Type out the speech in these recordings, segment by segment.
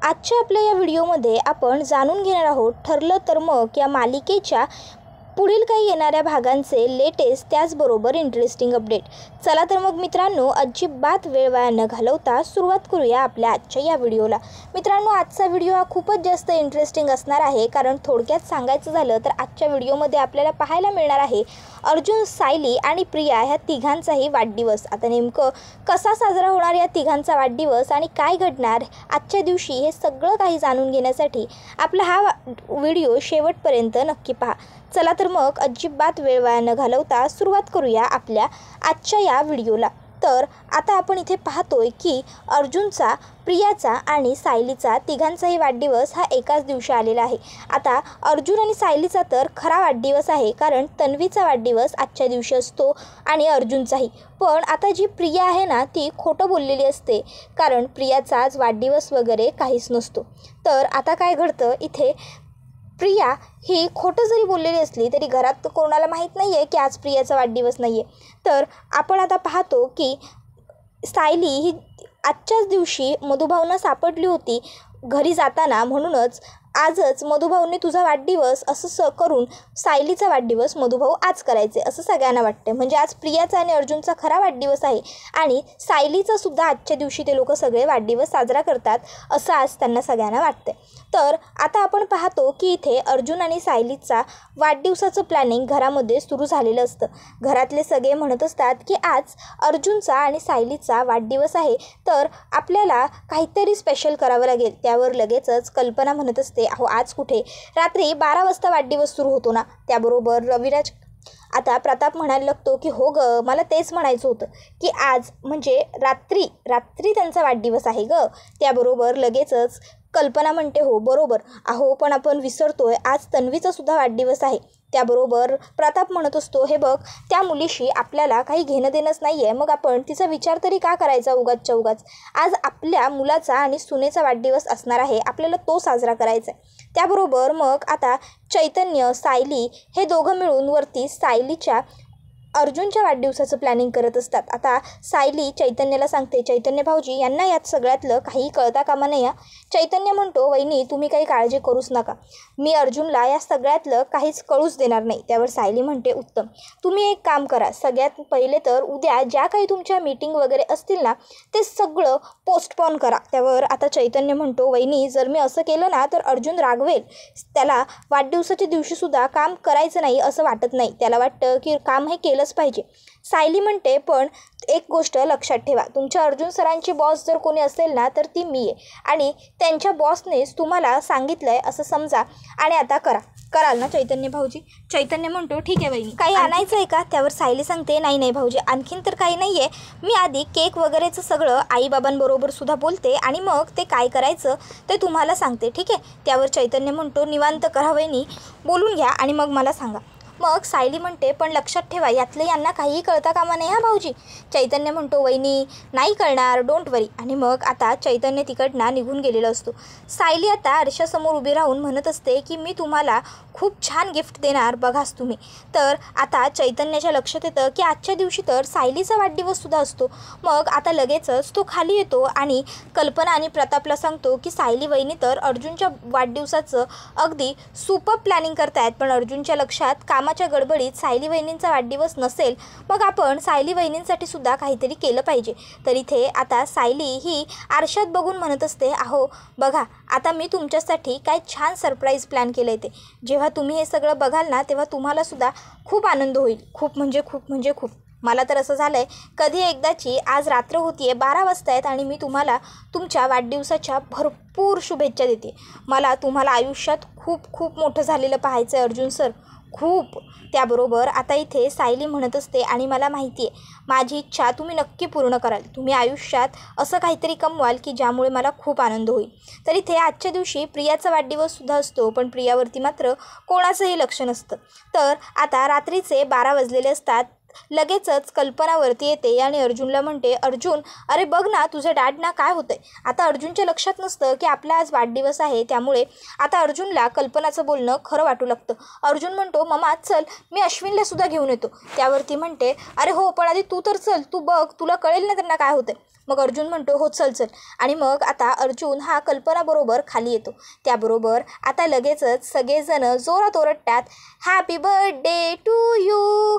आजच्या आपल्या या व्हिडिओमध्ये आपण जाणून घेणार आहोत ठरलं तर मग या मालिकेच्या पुढील काही येणाऱ्या भागांचे लेटेस्ट त्याचबरोबर इंटरेस्टिंग अपडेट। चला तर मग मित्रांनो, अजिबात वेळ वाया न घालवता सुरुवात करूया आपल्या आजच्या या व्हिडिओला। मित्रांनो, आजचा व्हिडिओ हा खूपच जास्त इंटरेस्टिंग असणार आहे, कारण थोडक्यात सांगायचं झालं तर आजच्या व्हिडिओमध्ये आपल्याला पाहायला मिळणार आहे अर्जुन, सायली आणि प्रिया ह्या तिघांचाही वाढदिवस। आता नेमकं कसा साजरा होणार या तिघांचा वाढदिवस आणि काय घडणार आजच्या दिवशी हे सगळं काही जाणून घेण्यासाठी आपला हा व्हिडिओ शेवटपर्यंत नक्की पहा। चला तर मग अजिबात वेळ वाया न घालवता सुरुवात करूया आपल्या आजच्या या व्हिडिओला। तर आता आपण इथे पाहतोय की अर्जुनचा, प्रियाचा आणि सायलीचा तिघांचाही वाढदिवस हा एकाच दिवशी आलेला आहे। आता अर्जुन आणि सायलीचा तर खरा वाढदिवस आहे, कारण तन्वीचा वाढदिवस आजच्या दिवशी असतो आणि अर्जुनचाही। पण आता जी प्रिया आहे ना, ती खोटं बोललेली असते, कारण प्रियाचा आज वाढदिवस वगैरे काहीच नसतो। तर आता काय घडतं इथे, प्रिया ही खोटं जरी बोललेली असली तरी घरात कोणाला माहीत नाही आहे की आज प्रियाचा वाढदिवस नाही आहे। तर आपण आता पाहतो की सायली ही आजच्याच दिवशी मधुभाऊंना सापडली होती घरी जाताना, म्हणूनच आजच मधुभाऊंनी तुझा वाढदिवस असं करून सायलीचा वाढदिवस मधुभाऊ आज करायचे असं सगळ्यांना वाटते। म्हणजे आज प्रियाचा आणि अर्जुनचा खरा वाढदिवस आहे आणि सायलीचा सुद्धा आजच्या दिवशी ते लोक सगळे वाढदिवस साजरा करतात असं आज त्यांना सगळ्यांना वाटते। तर आता आपण पाहतो की इथे अर्जुन आणि सायलीचा वाढदिवसाचं प्लॅनिंग घरामध्ये सुरू झालेलं असतं। घरातले सगळे म्हणत असतात की आज अर्जुनचा आणि सायलीचा वाढदिवस आहे, तर आपल्याला काहीतरी स्पेशल करावं लागेल। त्यावर लगेचच कल्पना म्हणत असते, अहो आज कुठे, रात्री 12 वाजता वाढदिवस सुरू होतो ना। त्याबरोबर रविराज, आता प्रताप म्हणायला लागतो की हो ग, मला तेच म्हणायचं होतं की आज म्हणजे रात्री त्यांचा वाढदिवस आहे ग। त्याबरोबर लगेचच कल्पना म्हणते, हो बरोबर, अहो पण आपण विसरतोय आज तन्वीचा सुद्धा वाढदिवस आहे। त्याबरोबर प्रताप म्हणत असतो, हे बघ, त्या मुलीशी आपल्याला काही घेणं देणंच नाही आहे, मग आपण तिचा विचार तरी का करायचा उगाचच्या उगाच। आज आपल्या मुलाचा आणि सुनेचा वाढदिवस असणार आहे, आपल्याला तो साजरा करायचा आहे। त्याबरोबर मग आता चैतन्य, सायली हे दोघं मिळून वरती सायलीच्या अर्जुनच्या वाढदिवसाचं प्लॅनिंग करत असतात। आता सायली चैतन्याला सांगते, चैतन्य भाऊजी यांना यात सगळ्यातलं काही कळता कामा नाही। चैतन्य म्हणतो, वहिनी तुम्ही काही काळजी करूच नका, मी अर्जुनला या सगळ्यातलं काहीच कळूच देणार नाही। त्यावर सायली म्हणते, उत्तम, तुम्ही एक काम करा, सगळ्यात पहिले तर उद्या ज्या काही तुमच्या मीटिंग वगैरे असतील ना ते सगळं पोस्टपोन करा। त्यावर आता चैतन्य म्हणतो, वहिनी जर मी असं केलं ना तर अर्जुन रागवेल, त्याला वाढदिवसाच्या दिवशीसुद्धा काम करायचं नाही असं वाटत नाही, त्याला वाटतं की काम हे केलं पाहिजे। सायली म्हणते, पण एक गोष्ट लक्षात ठेवा, तुमच्या अर्जुन सरांची बॉस जर कोणी असेल ना तर ती मी आहे आणि त्यांच्या बॉसनेच तुम्हाला सांगितलंय असं समजा आणि आता कराल ना चैतन्य भाऊजी। चैतन्य म्हणतो, ठीक आहे वहिनी, काही आणायचं आहे का? त्यावर सायली सांगते, नाही भाऊजी, आणखीन तर काही नाही आहे, मी आधी केक वगैरेचं सगळं आईबाबांबरोबर सुद्धा बोलते आणि मग ते काय करायचं ते तुम्हाला सांगते, ठीक आहे। त्यावर चैतन्य म्हणतो, निवांत करा वहिनी, बोलून घ्या आणि मग मला सांगा। मग सायली म्हणते, पण लक्षात ठेवा यातलं यांना काहीही कळता कामा नाही भाऊजी। चैतन्य म्हणतो, वहिनी नाही कळणार, डोंट वरी। आणि मग आता चैतन्य तिकडनं निघून गेलेला असतो। सायली आता आरशासमोर उभी राहून म्हणत असते की मी तुम्हाला खूप छान गिफ्ट देणार, बघाच तुम्ही। तर आता चैतन्याच्या लक्षात येतं की आजच्या दिवशी तर सायलीचा वाढदिवससुद्धा असतो। मग आता लगेचच तो खाली येतो आणि कल्पना आणि प्रतापला सांगतो की सायली वहिनी तर अर्जुनच्या वाढदिवसाचं अगदी सुपर प्लॅनिंग करतायत, पण अर्जुनच्या लक्षात कामाच्या गडबडीत सायली वहिनींचा वाढदिवस नसेल, मग आपण सायली वहिनींसाठी सुद्धा काहीतरी केलं पाहिजे। तर इथे आता सायली ही आरशात बघून म्हणत असते, अहो बघा, आता मी तुमच्यासाठी काय छान सरप्राईज प्लॅन केलं आहे, ते जेव्हा तुम्ही हे सगळं बघाल ना तेव्हा तुम्हाला सुद्धा खूप आनंद होईल, खूप म्हणजे खूप। मला तर असं झालं आहे, कधी एकदाची आज रात्र होती आहे, 12 वाजता आहेत आणि मी तुम्हाला तुमच्या वाढदिवसाच्या भरपूर शुभेच्छा देते। मला तुम्हाला आयुष्यात खूप मोठं झालेलं पाहायचं आहे अर्जुन सर, खूप। त्याबरोबर आता इथे सायली म्हणत असते, आणि मला माहिती आहे माझी इच्छा तुम्ही नक्की पूर्ण कराल, तुम्ही आयुष्यात असं काहीतरी कमवाल की ज्यामुळे मला खूप आनंद होईल। तर इथे आजच्या दिवशी प्रियाचा वाढदिवससुद्धा असतो, पण प्रियावरती मात्र कोणाचंही लक्ष नसतं। तर आता रात्रीचे 12 वाजलेले असतात लगेचच कल्पनावरती येते आणि अर्जुनला म्हणते, अर्जुन अरे बघ ना तुझ्या डॅडना काय होतंय. आता अर्जुनच्या लक्षात नसतं की आपला आज वाढदिवस आहे, त्यामुळे आता अर्जुनला कल्पनाचं बोलणं खरं वाटू लागतं. अर्जुन म्हणतो, मम्मा चल मी अश्विनला सुद्धा घेऊन येतो. त्यावरती म्हणते, अरे हो पण आधी तू तर चल, तू बघ तुला कळेल ना त्यांना काय होतंय. मग अर्जुन म्हणतो, हो चल चल. आणि मग आता अर्जुन हा कल्पनाबरोबर खाली येतो. त्याबरोबर आता लगेचच सगळेजण जोरात ओरडतात, हॅपी बर्थडे टू यू.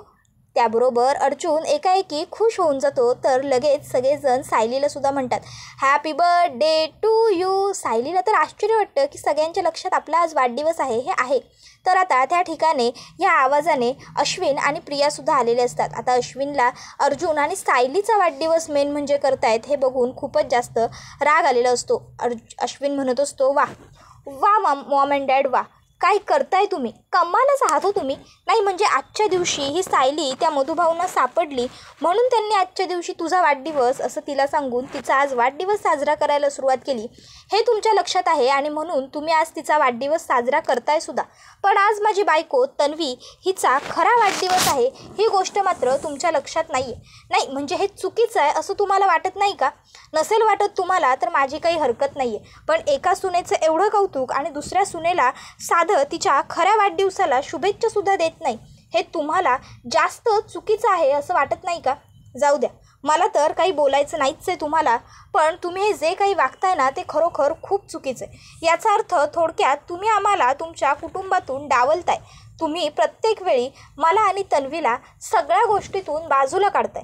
त्याबरोबर अर्जुन एकाएकी खुश होऊन जातो. तर लगेच सगळेजण सायलीला सुद्धा म्हणतात, हॅपी बर्थडे टू यू. सायलीला तर आश्चर्य वाटतं की सगळ्यांच्या लक्षात आपला आज वाढदिवस आहे हे आहे. तर आता त्या ठिकाणी या आवाजाने अश्विन आणि प्रियासुद्धा आलेले असतात. आता अश्विनला अर्जुन आणि सायलीचा वाढदिवस मेन म्हणजे करतायत हे बघून खूपच जास्त राग आलेला असतो. अश्विन म्हणत असतो, वा वा मॉम अँड डॅड, वा काय करताय तुम्ही, कमालच आहात हो तुम्ही. नाही म्हणजे आजच्या दिवशी ही सायली त्या मधुभाऊंना सापडली म्हणून त्यांनी आजच्या दिवशी तुझा वाढदिवस असं तिला सांगून तिचा आज वाढदिवस साजरा करायला सुरुवात केली हे तुमच्या लक्षात आहे आणि म्हणून तुम्ही आज तिचा वाढदिवस साजरा करताय सुद्धा. पण आज माझी बायको तन्वी हिचा खरा वाढदिवस आहे ही गोष्ट मात्र तुमच्या लक्षात नाही आहे. नाही म्हणजे हे चुकीचं आहे असं तुम्हाला वाटत नाही का? नसेल वाटत तुम्हाला तर माझी काही हरकत नाही आहे. पण एका सुनेचं एवढं कौतुक आणि दुसऱ्या सुनेला साधं तिच्या खऱ्या वाढदिवसाला शुभेच्छासुद्धा देत नाही हे तुम्हाला जास्त चुकीचं आहे असं वाटत नाही का? जाऊ द्या, मला तर काही बोलायचं नाहीच आहे तुम्हाला, पण तुम्ही हे जे काही वागताय ना ते खरोखर खूप चुकीचं आहे. याचा अर्थ थोडक्यात तुम्ही आम्हाला तुमच्या कुटुंबातून डावलताय. तुम्ही प्रत्येक वेळी मला आणि तन्वीला सगळ्या गोष्टीतून बाजूला काढताय.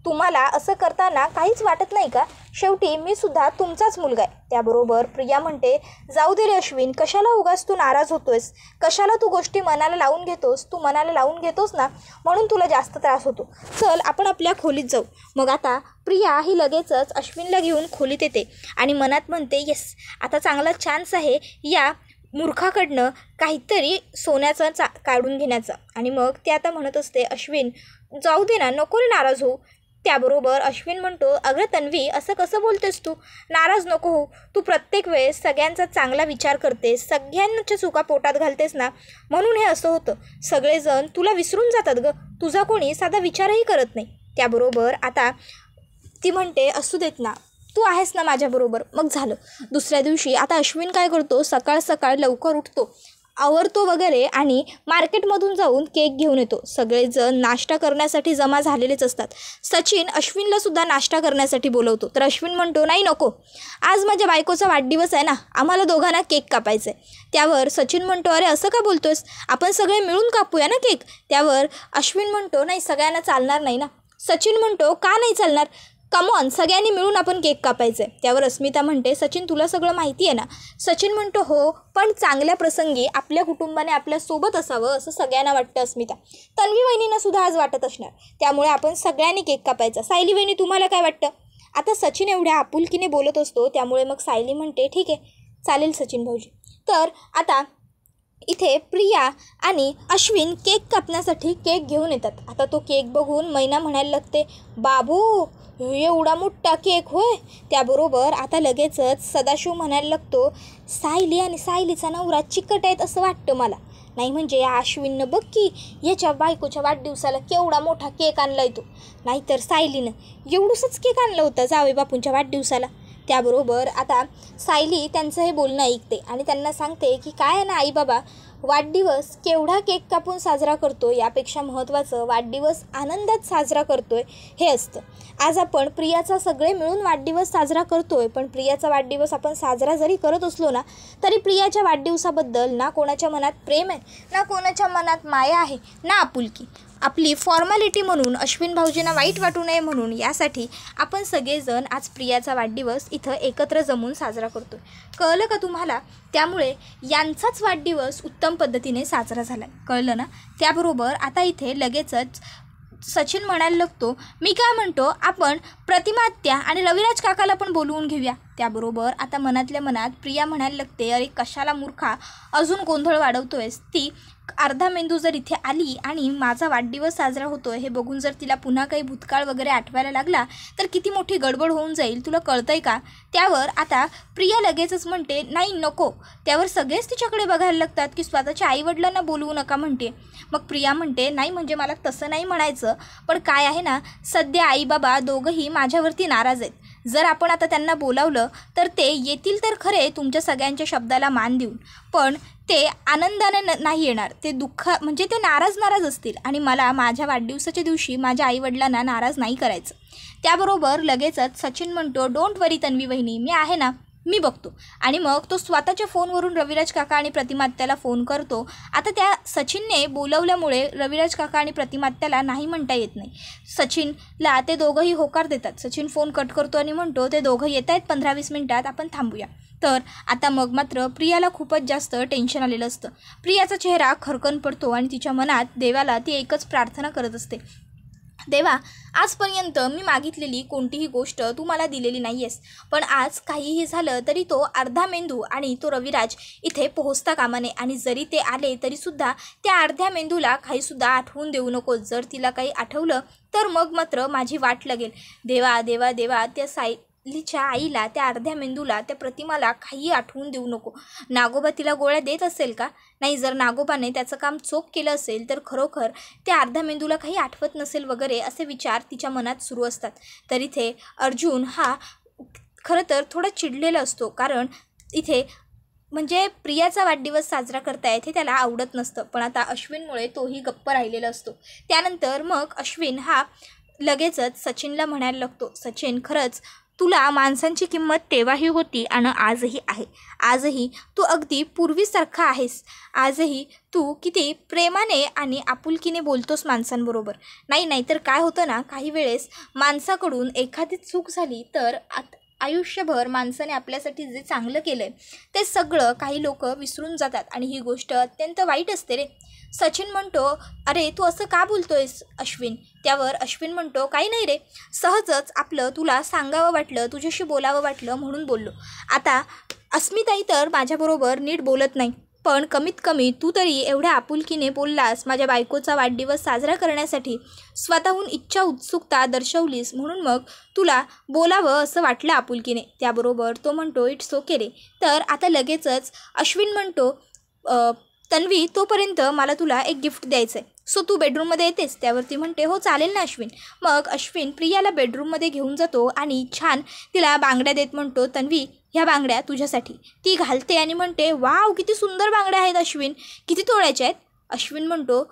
तुम्हाला असं करताना काहीच वाटत नाही का? शेवटी मी सुद्धा तुमचाच मुलगा आहे. त्याबरोबर प्रिया म्हणते, जाऊ दे रे अश्विन, कशाला उगाच तू नाराज होतोयस, कशाला तू गोष्टी मनाला लावून घेतोस. तू मनाला लावून घेतोस ना म्हणून तुला जास्त त्रास होतो. चल आपण आपल्या खोलीत जाऊ. मग आता प्रिया ही लगेचच अश्विनला घेऊन खोलीत येते आणि मनात म्हणते, येस आता चांगला चान्स आहे या मूर्खाकडनं काहीतरी सोन्याचा काढून घेण्याचा. आणि मग ते आता म्हणत असते, अश्विन जाऊ दे ना, नको रे नाराज होऊ. त्याबरोबर अश्विन म्हणतो, अगं तन्वी असं कसं बोलतेस तू, नाराज नको हो. तू प्रत्येक वेळेस सगळ्यांचा चांगला विचार करतेस, सगळ्यांच्या चुका पोटात घालतेस ना म्हणून हे असं होतं. सगळेजण तुला विसरून जातात गं, तुझा कोणी साधा विचारही करत नाही. त्याबरोबर आता ती म्हणते, असू देत ना, तू आहेस ना माझ्याबरोबर. मग झालं. दुसऱ्या दिवशी आता अश्विन काय करतो, सकाळ सकाळ लवकर उठतो, आवरतो वगैरे आणि मार्केटमधून जाऊन केक घेऊन येतो. सगळेजण नाश्ता करण्यासाठी जमा झालेलेच असतात. सचिन अश्विनलासुद्धा नाश्ता करण्यासाठी बोलवतो. तर अश्विन म्हणतो, नाही नको, आज माझ्या बायकोचा वाढदिवस आहे ना, आम्हाला दोघांना केक कापायचा आहे. त्यावर सचिन म्हणतो, अरे असं का बोलतोयस, आपण सगळे मिळून कापूया ना केक. त्यावर अश्विन म्हणतो, नाही सगळ्यांना चालणार नाही ना. सचिन म्हणतो, का नाही चालणार, कमॉन सगळ्यांनी मिळून आपण केक कापायचं आहे. त्यावर अस्मिता म्हणते, सचिन तुला सगळं माहिती आहे ना. सचिन म्हणतो, हो पण चांगल्या प्रसंगी आपल्या कुटुंबाने आपल्यासोबत असावं असं सगळ्यांना वाटतं अस्मिता. तन्वी वहिनींना सुद्धा आज वाटत असणार, त्यामुळे आपण सगळ्यांनी केक कापायचा. सायली वहिनी तुम्हाला काय वाटतं? आता सचिन एवढ्या आपुलकीने बोलत असतो, त्यामुळे मग सायली म्हणते, ठीक आहे चालेल सचिन भाऊजी. तर आता इथे प्रिया आणि अश्विन केक कापण्यासाठी केक घेऊन येतात. आता तो केक बघून मैना म्हणायला लागते, बाबू एवढा मोठा केक होय. त्याबरोबर आता लगेचच सदाशिव म्हणायला लागतो, सायली आणि सायलीचा नवरा चिकट आहेत असं वाटतं मला. नाही म्हणजे या अश्विननं बघ की याच्या बायकोच्या वाढदिवसाला केवढा मोठा केक आणला तो, नाहीतर सायलीनं एवढंसंच केक आणला होता जावे बापूंच्या वाढदिवसाला. त्याबरोबर आता सायली त्यांचं हे बोलणं ऐकते आणि त्यांना सांगते की काय आहे ना आई बाबा, वाढदिवस केवढा केक कापून साजरा करतो यापेक्षा महत्त्वाचं वाढदिवस आनंदात साजरा करतोय हे असतं. आज आपण प्रियाचा सगळे मिळून वाढदिवस साजरा करतोय, पण प्रियाचा वाढदिवस आपण साजरा जरी करत असलो ना तरी प्रियाच्या वाढदिवसाबद्दल ना कोणाच्या मनात प्रेम आहे, ना कोणाच्या मनात माया आहे, ना आपुलकी. आपली फॉर्मॅलिटी म्हणून अश्विन भाऊजींना वाईट वाटू नये म्हणून यासाठी आपण सगळेजण आज प्रियाचा वाढदिवस इथं एकत्र जमून साजरा करतो. कळलं का तुम्हाला? त्यामुळे यांचाच वाढदिवस उत्तम पद्धतीने साजरा झाला आहे, कळलं ना? त्याबरोबर आता इथे लगेचच सचिन म्हणायला लागतो, मी काय म्हणतो आपण प्रतिमा आत्या आणि रविराज काकाला पण बोलवून घेऊया. त्याबरोबर आता मनातल्या मनात प्रिया म्हणायला लागते, अरे कशाला मूर्खा अजून गोंधळ वाढवतोयस. ती अर्धा मेंदू जर इथे आली आणि माझा वाढदिवस साजरा होतोय हे बघून जर तिला पुन्हा काही भूतकाळ वगैरे आठवायला लागला तर किती मोठी गडबड होऊन जाईल, तुला कळतंय का. त्यावर आता प्रिया लगेचच म्हणते, नाही नको. त्यावर सगळेच तिच्याकडे बघायला लागतात की स्वतःच्या आईवडिलांना बोलवू नका म्हणते. मग प्रिया म्हणते, नाही म्हणजे मला तसं नाही म्हणायचं, पण काय आहे ना, सध्या आई बाबा दोघंही माझ्यावरती नाराज आहेत. जर आपण आता त्यांना बोलावलं तर ते येतील तर खरे तुमच्या सगळ्यांच्या शब्दाला मान देऊन, पण ते आनंदाने नाही येणार. ते दुःख म्हणजे ते नाराज असतील आणि मला माझ्या वाढदिवसाच्या दिवशी माझ्या आईवडिलांना नाराज नाही करायचं. त्याबरोबर लगेचच सचिन म्हणतो, डोंट वरी तन्वी वहिनी, मी आहे ना, मी बघतो. आणि मग तो स्वतःच्या फोनवरून रविराज काका आणि प्रतिमात्याला फोन करतो. आता त्या सचिनने बोलवल्यामुळे रविराज काका आणि प्रतिमात्याला नाही म्हणता येत नाही. सचिनला ते दोघंही होकार देतात. सचिन फोन कट करतो आणि म्हणतो, ते दोघं येत आहेत 15-20 मिनिटात, आपण थांबूया. तर आता मग मात्र प्रियाला खूपच जास्त टेन्शन आलेलं असतं. प्रियाचा चेहरा खरकन पडतो आणि तिच्या मनात देवाला ती एकच प्रार्थना करत असते, देवा, आजपर्यंत मी मागितलेली कोणतीही गोष्ट तू मला दिलेली नाही आहेस, पण आज काहीही झालं तरी तो अर्धा मेंदू आणि तो रविराज इथे पोहोचता कामा नये. आणि जरी ते आले तरीसुद्धा त्या अर्ध्या मेंदूला काहीसुद्धा आठवून देऊ नको. जर तिला काही आठवलं तर मग मात्र माझी वाट लागेल. देवा देवा देवा, त्या सायलीच्या आईला, त्या अर्ध्या मेंदूला, त्या प्रतिमाला काही आठवून देऊ नको. नागोबा तिला गोळ्या देत असेल का? नाही, जर नागोबाने त्याचं काम चोख केलं असेल तर खरोखर त्या अर्ध्या मेंदूला काही आठवत नसेल वगैरे असे विचार तिच्या मनात सुरू असतात. तर इथे अर्जुन हा खरं तर थोडा चिडलेला असतो, कारण इथे म्हणजे प्रियाचा वाढदिवस साजरा करतायत हे त्याला आवडत नसतं. पण आता अश्विनमुळे तोही गप्प राहिलेला असतो. त्यानंतर मग अश्विन हा लगेचच सचिनला म्हणायला लागतो, सचिन, खरंच तुला माणसांची किंमत तेव्हाही होती आणि आजही आहे. आजही तू अगदी पूर्वीसारखा आहेस. आजही तू किती प्रेमाने आणि आपुलकीने बोलतोस माणसांबरोबर. नाही तर काय होतं ना, काही वेळेस माणसाकडून एखादी चूक झाली तर आयुष्यभर माणसाने आपल्यासाठी जे चांगलं केलं आहे ते सगळं काही लोक विसरून जातात आणि ही गोष्ट अत्यंत वाईट असते रे. सचिन म्हणतो, अरे तू असं का बोलतोयस अश्विन? त्यावर अश्विन म्हणतो, काही नाही रे, सहजच आपलं तुला सांगावं वाटलं, तुझ्याशी बोलावं वाटलं म्हणून बोललो. आता अस्मिताई तर माझ्याबरोबर नीट बोलत नाही, पण कमीत कमी तू तरी एवढ्या आपुलकीने बोललास, माझ्या बायकोचा वाढदिवस साजरा करण्यासाठी स्वतःहून इच्छा उत्सुकता दर्शवलीस, म्हणून मग तुला बोलावं असं वाटलं आपुलकीने. त्याबरोबर तो म्हणतो, इट्स ओके रे. तर आता लगेचच अश्विन म्हणतो, तन्वी, तोपर्यंत मला तुला एक गिफ्ट द्यायचं आहे, सो तू बेडरूममध्ये येतेस? त्यावरती म्हणते, हो चालेल ना अश्विन. मग अश्विन प्रियाला बेडरूममध्ये घेऊन जातो आणि छान तिला बांगड्या देत म्हणतो, तन्वी, ह्या बांगड्या तुझ्यासाठी. ती घालते आणि म्हणते, वाव, किती सुंदर बांगड्या आहेत अश्विन, किती तोळ्याच्या आहेत? अश्विन म्हणतो,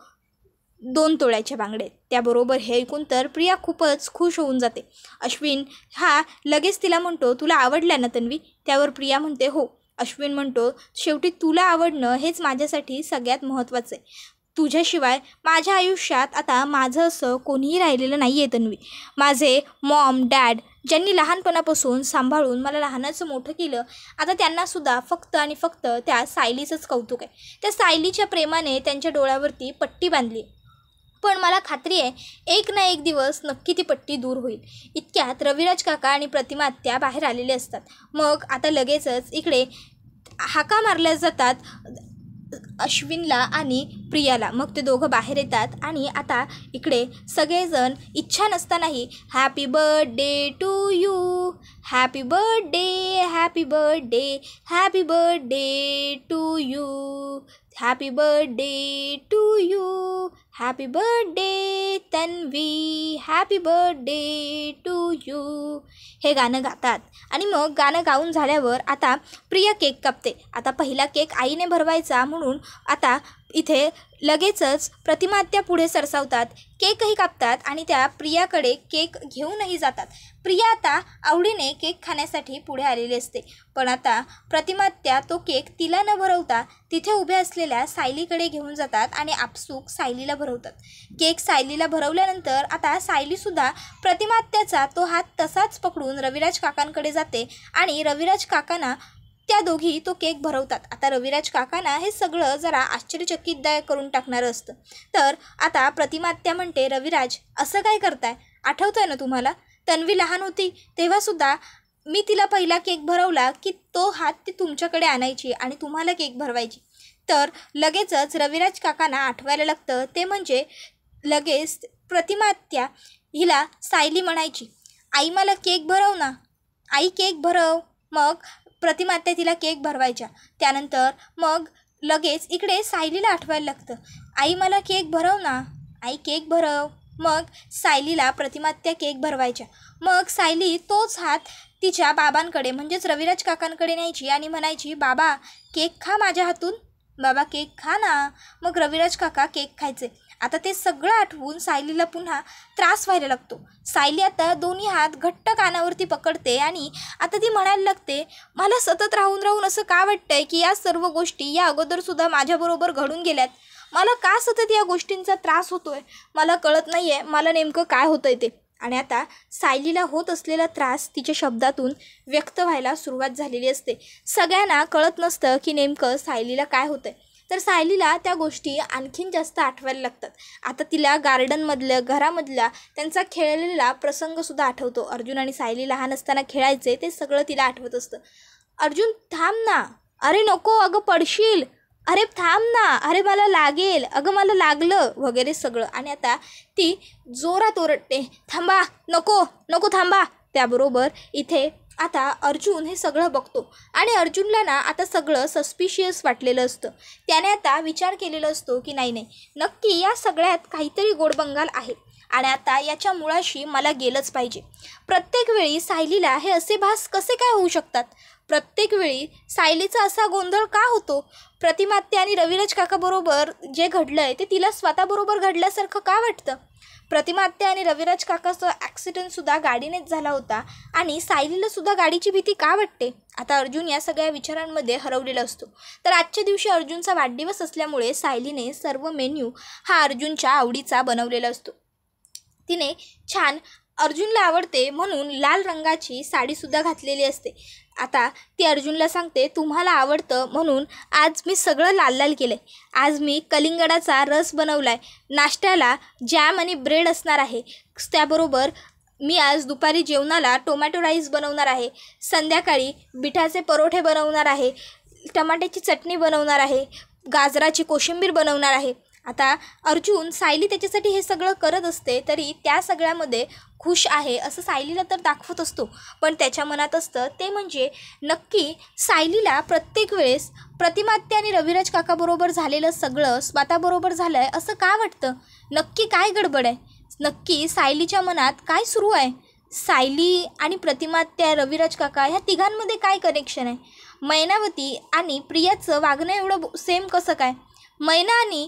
2 तोळ्याच्या बांगड्या आहेत. त्याबरोबर हे ऐकून तर प्रिया खूपच खुश होऊन जाते. अश्विन हा लगेच तिला म्हणतो, तुला आवडल्या ना तन्वी? त्यावर प्रिया म्हणते, हो. अश्विन म्हणतो, शेवटी तुला आवडणं हेच माझ्यासाठी सगळ्यात महत्त्वाचं आहे. तुझ्याशिवाय माझ्या आयुष्यात आता माझं असं कोणीही राहिलेलं नाही आहे तन्वी. माझे मॉम डॅड ज्यांनी लहानपणापासून सांभाळून मला लहानाचं मोठं केलं, आता त्यांनासुद्धा फक्त आणि फक्त त्या सायलीचंच कौतुक आहे. त्या सायलीच्या प्रेमाने त्यांच्या डोळ्यावरती पट्टी बांधली, पण मला खात्री आहे एक ना एक दिवस नक्की ती पट्टी दूर होईल. इतक्यात रविराज काका आणि प्रतिमा आत्या बाहेर आलेले असतात. मग आता लगेचच इकडे हाका मारल्या जातात अश्विनला आणि प्रियाला. मग ते दोघं बाहेर येतात आणि आता इकडे सगळेजण इच्छा नसतानाही happy birthday to you, happy birthday, happy birthday, happy birthday to you, happy birthday to you, happy birthday Tanvi, happy birthday to you, हे गाणं गातात. आणि मग गाणं गाऊन झाल्यावर आता प्रिया केक कापते. आता पहिला केक आईने भरवायचा म्हणून आता इथे लगेचच प्रतिमा आत्या पुढे सरसावतात, केकही कापतात आणि त्या प्रियाकडे केक घेऊनही जातात. प्रिया आता आवडीने केक खाण्यासाठी पुढे आलेली असते, पण आता प्रतिमा आत्या तो केक तिला न भरवता तिथे उभ्या असलेल्या सायलीकडे घेऊन जातात आणि आपसूक सायलीला भरवतात. केक सायलीला भरवल्यानंतर आता सायलीसुद्धा प्रतिमा आत्याचा तो हात तसाच पकडून रविराज काकांकडे जाते आणि रविराज काकांना त्या दोघी तो केक भरवतात. आता रविराज काकांना हे सगळं जरा आश्चर्यचकितदायक करून टाकणारं असतं. तर आता प्रतिमा आत्या म्हणते, रविराज असं काय करताय? आठवतंय ना तुम्हाला, तन्वी लहान होती तेव्हासुद्धा मी तिला पहिला केक भरवला की तो हात ती तुमच्याकडे आणायची आणि तुम्हाला केक भरवायची. तर लगेचच रविराज काकांना आठवायला लागतं. ते म्हणजे लगेच प्रतिमा आत्या हिला सायली म्हणायची, आई मला केक भरव ना, आई केक भरव. मग प्रतिमा आत्या तिला केक भरवायच्या. त्यानंतर मग लगेच इकडे सायलीला आठवायला लागतं, आई मला केक भरव ना, आई केक भरव. मग सायलीला प्रतिमा आत्या केक भरवायच्या. मग सायली तोच हात तिच्या बाबांकडे म्हणजेच रविराज काकांकडे न्यायची आणि म्हणायची, बाबा केक खा माझ्या हातून, बाबा केक खा ना. मग रविराज काका केक खायचे. आता ते सगळं आठवून सायलीला पुन्हा त्रास व्हायला लागतो. सायली आता दोन्ही हात घट्ट कानावरती पकडते आणि आता ती म्हणायला लागते, मला सतत राहून राहून असं का वाटतंय की या सर्व गोष्टी या अगोदरसुद्धा माझ्याबरोबर घडून गेल्यात. मला का सतत या गोष्टींचा त्रास होतोय, मला कळत नाही आहे मला नेमकं काय होतंय ते. आणि आता सायलीला होत असलेला त्रास तिच्या शब्दातून व्यक्त व्हायला सुरुवात झालेली असते. सगळ्यांना कळत नसतं की नेमकं सायलीला काय होतंय. तर सायलीला त्या गोष्टी आणखीन जास्त आठवायला लागतात. आता तिला गार्डनमधलं घरामधला त्यांचा खेळलेला प्रसंगसुद्धा आठवतो. अर्जुन आणि सायली लहान असताना खेळायचे ते सगळं तिला आठवत असतं. अर्जुन थांब ना, अरे नको, अगं पडशील, अरे थांब ना, अरे मला लागेल, अगं मला लागलं वगैरे सगळं. आणि आता ती जोरात ओरडते, थांबा, नको नको थांबा. त्याबरोबर इथे आता अर्जुन हे सगळं बघतो आणि अर्जुनला ना आता सगळं सस्पिशियस वाटलेलं असतं. त्याने आता विचार केलेला असतो की नाही नक्की या सगळ्यात काहीतरी गोडबंगाल आहे आणि आता याच्या मुळाशी मला गेलंच पाहिजे. प्रत्येक वेळी सायलीला हे असे भास कसे काय होऊ शकतात, प्रत्येक वेळी सायलीचा असा गोंधळ का होतो, प्रतिमा आत्या आणि रविराज काकाबरोबर जे घडलं आहे ते तिला स्वतःबरोबर घडल्यासारखं का वाटतं. प्रतिमा आत्या आणि रविराज काकाचा ॲक्सिडेंटसुद्धा गाडीनेच झाला होता आणि सायलीलासुद्धा गाडीची भीती का वाटते. आता अर्जुन या सगळ्या विचारांमध्ये हरवलेला असतो. तर आजच्या दिवशी अर्जुनचा वाढदिवस असल्यामुळे सायलीने सर्व मेन्यू हा अर्जुनच्या आवडीचा बनवलेला असतो. तिने छान अर्जुनला आवडते म्हणून लाल रंगाची साडीसुद्धा घातलेली असते. आता ती अर्जुनला सांगते, तुम्हाला आवडतं म्हणून आज मी सगळं लाल लाल केलं आहे. आज मी कलिंगडाचा रस बनवला आहे, नाश्त्याला जॅम आणि ब्रेड असणार आहे, त्याबरोबर मी आज दुपारी जेवणाला टोमॅटो राईस बनवणार आहे, संध्याकाळी बिठाचे परोठे बनवणार आहे, टमाट्याची चटणी बनवणार आहे, गाजराची कोशिंबीर बनवणार आहे. आता अर्जुन सायली त्याच्यासाठी हे सगळं करत असते तरी त्या सगळ्यामध्ये खुश आहे असं सायलीला तर दाखवत असतो. पण त्याच्या मनात असतं ते म्हणजे नक्की सायलीला प्रत्येक वेळेस प्रतिमा आत्या आणि रविराज काकाबरोबर झालेलं सगळं स्वतःबरोबर झालं आहे असं का वाटतं. नक्की काय गडबड आहे, नक्की सायलीच्या मनात काय सुरू आहे. सायली आणि प्रतिमा आत्या, रविराज काका ह्या तिघांमध्ये काय कनेक्शन आहे. मैनावती आणि प्रियाचं वागणं एवढं सेम कसं काय. मैना आणि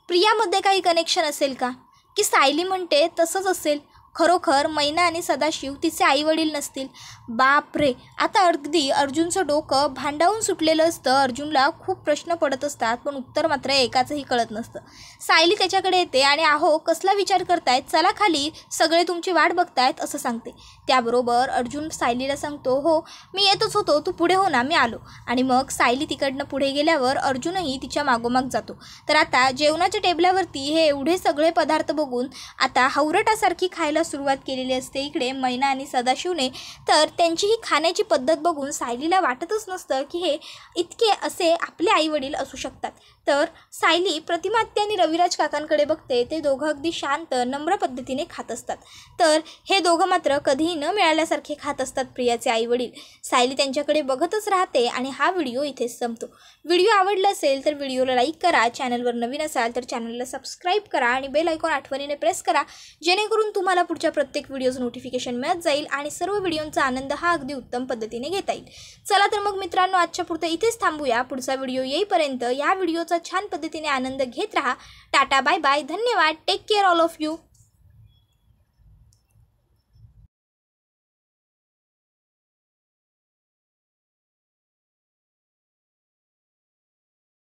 प्रियामध्ये काही कनेक्शन असेल का, की सायली म्हणते तसंच असेल. खरोखर मैना आणि सदाशिव तिचे आईवडील नसतील. बाप रे. आता अगदी अर्जुनचं डोकं भांडावून सुटलेलं असतं. अर्जुनला खूप प्रश्न पडत असतात पण उत्तर मात्र एकाचंही कळत नसतं. सायली त्याच्याकडे येते आणि अहो कसला विचार करतायत, चला खाली, सगळे तुमची वाट बघतायत असं सांगते. त्याबरोबर अर्जुन सायलीला सांगतो, हो मी येतच होतो, तू पुढे हो ना, मी आलो. आणि मग सायली तिकडनं पुढे गेल्यावर अर्जुनही तिच्या मागोमाग जातो. तर आता जेवणाच्या टेबलावरती हे एवढे सगळे पदार्थ बघून आता हवरटासारखी खायला सुरुवात केलेली असते इकडे मैना आणि सदाशिवने. तर त्यांची ही खाण्याची पद्धत बघून सायलीला वाटतच नसतं की हे इतके असे आपले आईवडील असू शकतात. तर सायली प्रतिमा आत्या आणि रविराज काकांकडे बघते. ते दोघं अगदी शांत नम्र पद्धतीने खात असतात. तर हे दोघं मात्र कधीही न मिळाल्यासारखे खात असतात प्रियाचे आईवडील. सायली त्यांच्याकडे बघतच राहते आणि हा व्हिडिओ इथेच संपतो. व्हिडिओ आवडला असेल तर व्हिडिओला लाईक करा, चॅनलवर नवीन असाल तर चॅनलला सबस्क्राईब करा आणि बेल आयकॉन आठवणीने प्रेस करा, जेणेकरून तुम्हाला पुढच्या प्रत्येक व्हिडिओचं नोटिफिकेशन मिळत जाईल आणि सर्व व्हिडिओंचा आनंद हा अगदी उत्तम पद्धतीने घेता येईल. चला तर मग मित्रांनो, आजच्या पुरतं इथेच थांबूया. पुढचा व्हिडिओ येईपर्यंत या व्हिडिओचा छान पद्धतीने आनंद घेत राहा. टाटा, बाय बाय, धन्यवाद, take care all of you.